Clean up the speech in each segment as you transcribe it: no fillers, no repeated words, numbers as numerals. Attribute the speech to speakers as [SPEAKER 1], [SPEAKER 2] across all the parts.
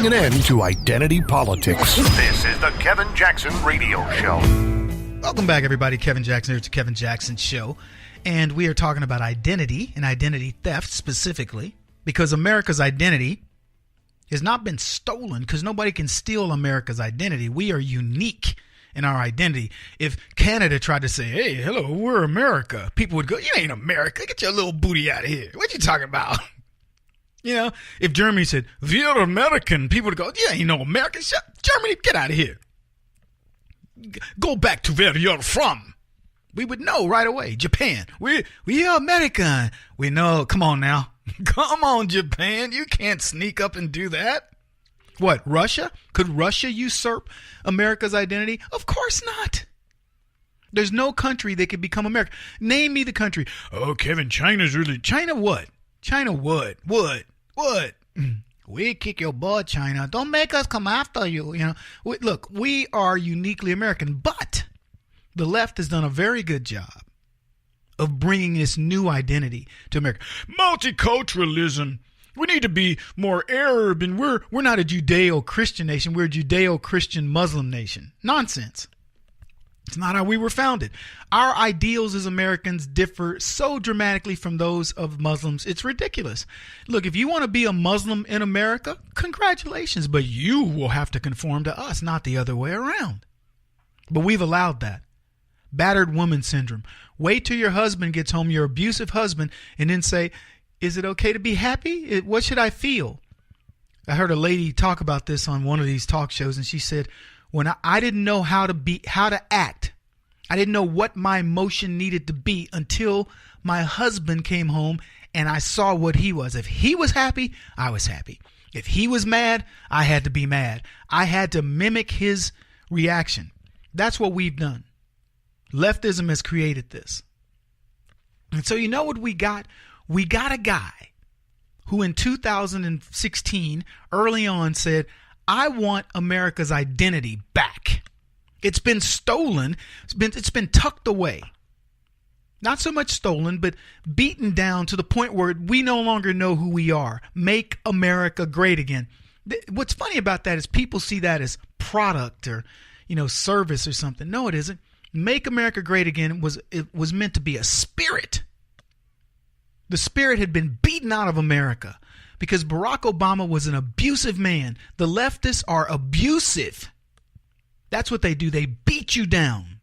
[SPEAKER 1] putting an end to identity politics. This is the Kevin Jackson Radio Show.
[SPEAKER 2] Welcome back, everybody. Kevin Jackson here. It's the Kevin Jackson Show. And we are talking about identity and identity theft specifically because America's identity has not been stolen because nobody can steal America's identity. We are unique in our identity. If Canada tried to say, hey, hello, we're America, people would go, you ain't America. Get your little booty out of here. What you talking about? You know, if Germany said, we're American, people would go, you ain't no American. Germany, get out of here. Go back to where you're from. We would know right away. Japan, we are American. We know. Come on now. Come on, Japan. You can't sneak up and do that. What, Russia? Could Russia usurp America's identity? Of course not. There's no country that could become America. Name me the country. Oh, Kevin, China's really... China what? China what? What? We kick your butt, China. Don't make us come after you. You know, look, we are uniquely American, but the left has done a very good job of bringing this new identity to America. Multiculturalism. We need to be more Arab, and we're not a Judeo-Christian nation. We're a Judeo-Christian Muslim nation. Nonsense. It's not how we were founded. Our ideals as Americans differ so dramatically from those of Muslims. It's ridiculous. Look, if you want to be a Muslim in America, congratulations, but you will have to conform to us, not the other way around. But we've allowed that. Battered woman syndrome. Wait till your husband gets home, your abusive husband, and then say, is it okay to be happy? What should I feel? I heard a lady talk about this on one of these talk shows, and she said, when I didn't know how to act, I didn't know what my emotion needed to be until my husband came home and I saw what he was. If he was happy, I was happy. If he was mad, I had to be mad. I had to mimic his reaction. That's what we've done. Leftism has created this. And so you know what we got? We got a guy who in 2016, early on, said, I want America's identity back. It's been stolen. It's been tucked away. Not so much stolen, but beaten down to the point where we no longer know who we are. Make America great again. What's funny about that is people see that as product or, service or something. No, it isn't. Make America great again was meant to be a spirit. The spirit had been beaten out of America because Barack Obama was an abusive man. The leftists are abusive. That's what they do. They beat you down.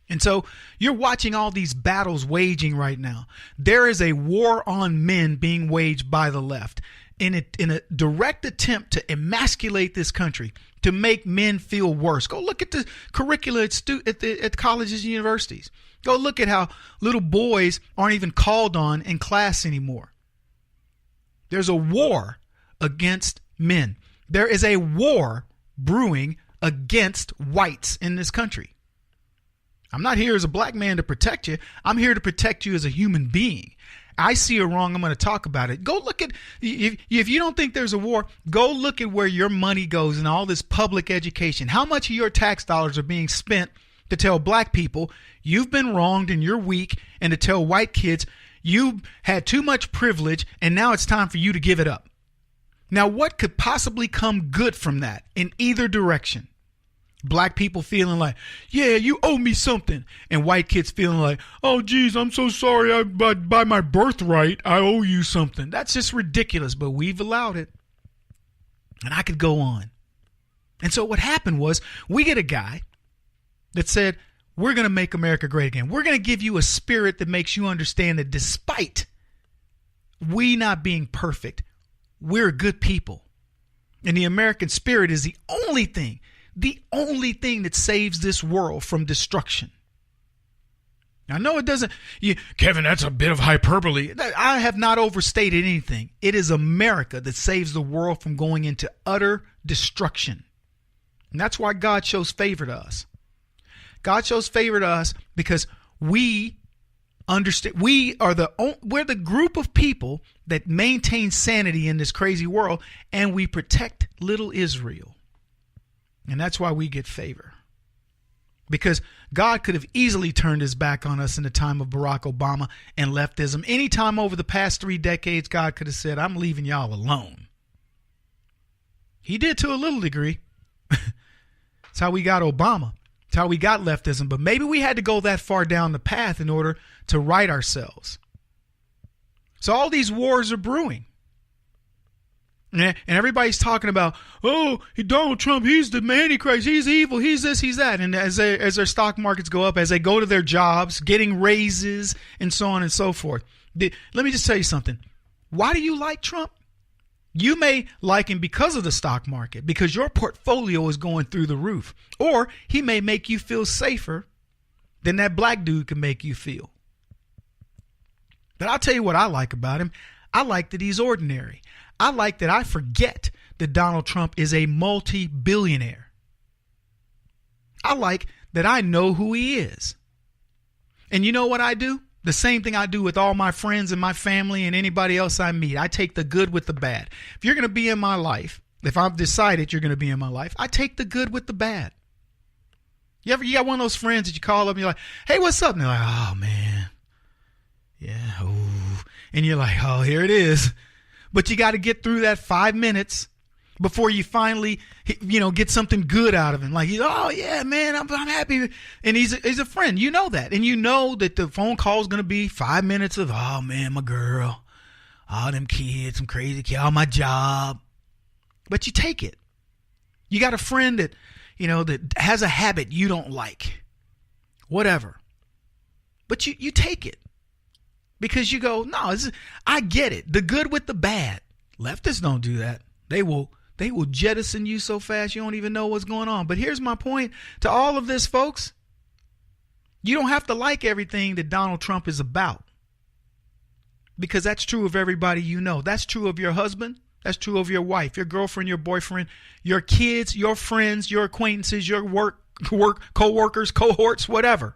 [SPEAKER 2] And so you're watching all these battles waging right now. There is a war on men being waged by the left in a direct attempt to emasculate this country, to make men feel worse. Go look at the curricula at colleges and universities. Go look at how little boys aren't even called on in class anymore. There's a war against men. There is a war brewing against whites in this country. I'm not here as a black man to protect you. I'm here to protect you as a human being. I see a wrong, I'm going to talk about it. Go look at, if you don't think there's a war, go look at where your money goes in all this public education. How much of your tax dollars are being spent to tell black people you've been wronged and you're weak, and to tell white kids you had too much privilege and now it's time for you to give it up. Now, what could possibly come good from that in either direction? Black people feeling like, yeah, you owe me something. And white kids feeling like, oh, geez, I'm so sorry. By my birthright, I owe you something. That's just ridiculous, but we've allowed it. And I could go on. And so what happened was we get a guy that said, we're going to make America great again. We're going to give you a spirit that makes you understand that despite we not being perfect, we're good people. And the American spirit is the only thing that saves this world from destruction. Now, no, it doesn't. Kevin, that's a bit of hyperbole. I have not overstated anything. It is America that saves the world from going into utter destruction. And that's why God shows favor to us. God shows favor to us because we understand we're the group of people that maintain sanity in this crazy world, and we protect little Israel. And that's why we get favor. Because God could have easily turned his back on us in the time of Barack Obama and leftism. Anytime over the past 3 decades, God could have said, I'm leaving y'all alone. He did to a little degree. It's how we got Obama. It's how we got leftism. But maybe we had to go that far down the path in order to right ourselves. So all these wars are brewing. And everybody's talking about, oh, Donald Trump, he's the Antichrist, he's evil, he's this, he's that. And as their stock markets go up, as they go to their jobs, getting raises, and so on and so forth. Let me just tell you something. Why do you like Trump? You may like him because of the stock market, because your portfolio is going through the roof. Or he may make you feel safer than that black dude can make you feel. But I'll tell you what I like about him. I like that he's ordinary. I like that I forget that Donald Trump is a multi-billionaire. I like that I know who he is. And you know what I do? The same thing I do with all my friends and my family and anybody else I meet. I take the good with the bad. If you're going to be in my life, if I've decided you're going to be in my life, I take the good with the bad. You got one of those friends that you call up and you're like, hey, what's up? And they're like, oh, man. Yeah. Ooh. And you're like, oh, here it is. But you got to get through that 5 minutes before you finally, get something good out of him. Like, oh, yeah, man, I'm happy. And he's a friend. You know that. And you know that the phone call is going to be 5 minutes of, oh, man, my girl, all them kids, some crazy kids, all my job. But you take it. You got a friend that, that has a habit you don't like. Whatever. But you take it. Because you go, no, I get it. The good with the bad. Leftists don't do that. They will jettison you so fast you don't even know what's going on. But here's my point to all of this, folks. You don't have to like everything that Donald Trump is about. Because that's true of everybody you know. That's true of your husband. That's true of your wife, your girlfriend, your boyfriend, your kids, your friends, your acquaintances, your work co-workers, cohorts, whatever.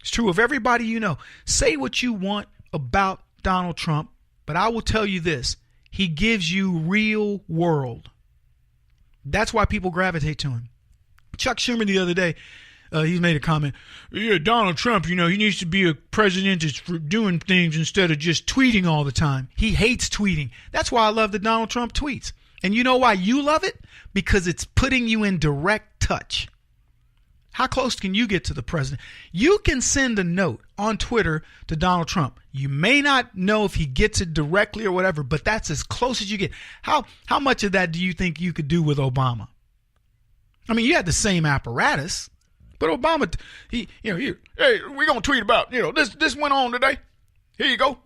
[SPEAKER 2] It's true of everybody you know. Say what you want about Donald Trump, but I will tell you this. He gives you real world. That's why people gravitate to him. Chuck Schumer the other day, he made a comment. Yeah, Donald Trump, he needs to be a president that's for doing things instead of just tweeting all the time. He hates tweeting. That's why I love that Donald Trump tweets. And you know why you love it? Because it's putting you in direct touch. How close can you get to the president? You can send a note on Twitter to Donald Trump. You may not know if he gets it directly or whatever, but that's as close as you get. How much of that do you think you could do with Obama? I mean, you had the same apparatus, but Obama, hey, we're going to tweet about, this went on today. Here you go.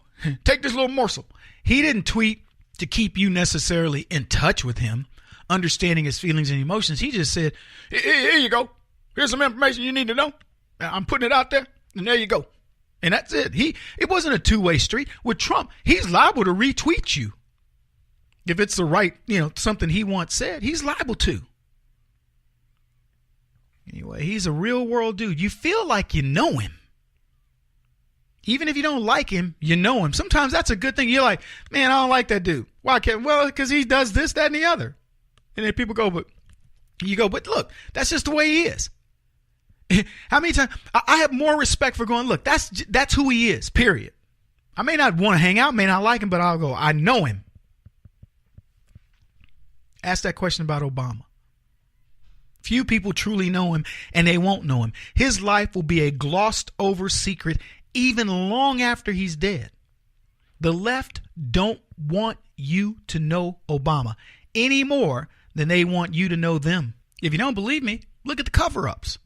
[SPEAKER 2] Take this little morsel. He didn't tweet to keep you necessarily in touch with him, understanding his feelings and emotions. He just said, here you go. Here's some information you need to know. I'm putting it out there, and there you go. And that's it. It wasn't a two-way street. With Trump, he's liable to retweet you. If it's the right, something he once said, he's liable to. Anyway, he's a real world dude. You feel like you know him. Even if you don't like him, you know him. Sometimes that's a good thing. You're like, man, I don't like that dude. Why can't? Well, because he does this, that, and the other. And then people go, but look, that's just the way he is. How many times I have more respect for going, look, that's who he is, period. I may not want to hang out, may not like him, but I'll go, I know him. Ask that question about Obama. Few people truly know him, and they won't know him. His life will be a glossed over secret even long after he's dead. The left don't want you to know Obama any more than they want you to know them. If you don't believe me, look at the cover-ups.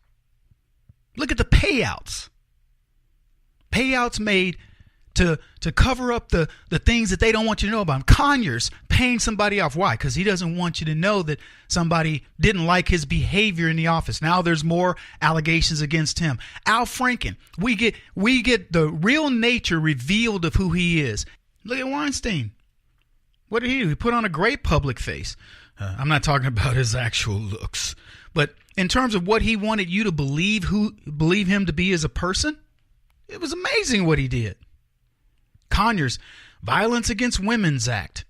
[SPEAKER 2] Look at the payouts. Payouts made to cover up the things that they don't want you to know about him. Conyers paying somebody off. Why? Because he doesn't want you to know that somebody didn't like his behavior in the office. Now there's more allegations against him. Al Franken, we get the real nature revealed of who he is. Look at Weinstein. What did he do? He put on a great public face. I'm not talking about his actual looks, but in terms of what he wanted you to believe him to be as a person, it was amazing what he did. Conyers, Violence Against Women's Act,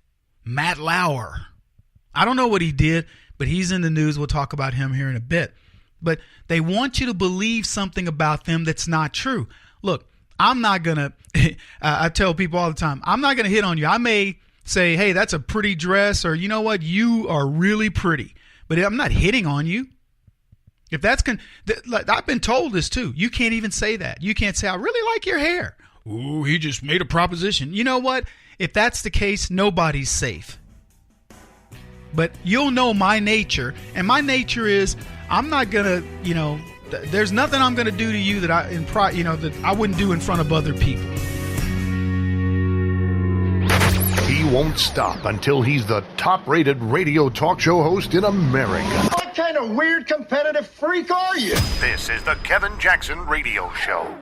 [SPEAKER 2] Matt Lauer. I don't know what he did, but he's in the news. We'll talk about him here in a bit. But they want you to believe something about them that's not true. Look, I'm not going to, I tell people all the time, I'm not going to hit on you. I may say, hey, that's a pretty dress, or you know what, you are really pretty. But I'm not hitting on you. If that's like, I've been told this too. You can't even say that. You can't say, I really like your hair. Ooh, he just made a proposition. You know what? If that's the case, nobody's safe. But you'll know my nature, and my nature is I'm not gonna, there's nothing I'm gonna do to you that that I wouldn't do in front of other people.
[SPEAKER 1] He won't stop until he's the top-rated radio talk show host in America.
[SPEAKER 3] What kind of weird competitive freak are you?
[SPEAKER 1] This is the Kevin Jackson Radio Show.